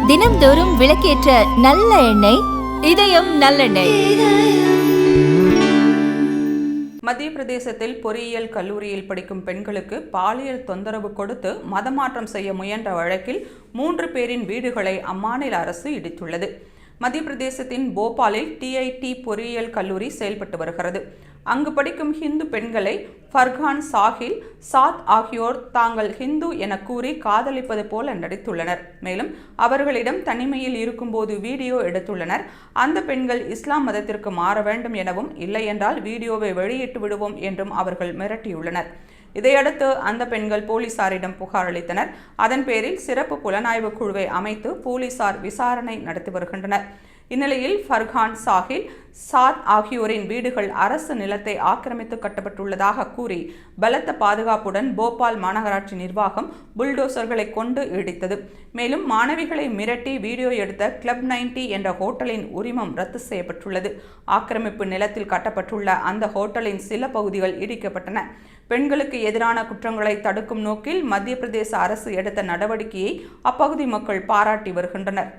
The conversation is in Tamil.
தினம்தோறும் விளக்கேற்ற நல்ல எண்ணெய் இதயம் நல்லெண்ணெய். மத்திய பிரதேசத்தில் பொறியியல் கல்லூரியில் படிக்கும் பெண்களுக்கு பாலியல் தொந்தரவு கொடுத்து மதமாற்றம் செய்ய முயன்ற வழக்கில் 3 பேரின் வீடுகளை அம்மாநில அரசு இடித்துள்ளது. மத்திய பிரதேசத்தின் போபாலில் TIT பொறியியல் கல்லூரி செயல்பட்டு வருகிறது. அங்கு படிக்கும் ஹிந்து பெண்களை ஃபர்கான், சாஹில், சாத் ஆகியோர் தாங்கள் ஹிந்து என கூறி காதலிப்பது போல நடித்துள்ளனர். மேலும் அவர்களிடம் தனிமையில் இருக்கும்போது வீடியோ எடுத்துள்ளனர். அந்த பெண்கள் இஸ்லாம் மதத்திற்கு மாற வேண்டும் எனவும், இல்லை என்றால் வீடியோவை வெளியிட்டு விடுவோம் என்றும் அவர்கள் மிரட்டியுள்ளனர். இதையடுத்து அந்த பெண்கள் போலீசாரிடம் புகார் அளித்தனர். அதன் பேரில் சிறப்பு புலனாய்வு குழுவை அமைத்து போலீசார் விசாரணை நடத்தி வருகின்றனர். இந்நிலையில் ஃபர்கான், சாஹில், சாத் ஆகியோரின் வீடுகள் அரசு நிலத்தை ஆக்கிரமித்து கட்டப்பட்டுள்ளதாக கூறி பலத்த பாதுகாப்புடன் போபால் மாநகராட்சி நிர்வாகம் புல்டோசர்களை கொண்டு இடித்தது. மேலும் மாணவிகளை மிரட்டி வீடியோ எடுத்த கிளப் 90 என்ற ஹோட்டலின் உரிமம் ரத்து செய்யப்பட்டுள்ளது. ஆக்கிரமிப்பு நிலத்தில் கட்டப்பட்டுள்ள அந்த ஹோட்டலின் சில பகுதிகள் இடிக்கப்பட்டன. பெண்களுக்கு எதிரான குற்றங்களை தடுக்கும் நோக்கில் மத்திய பிரதேச அரசு எடுத்த நடவடிக்கையை அப்பகுதி மக்கள் பாராட்டி வருகின்றனர்.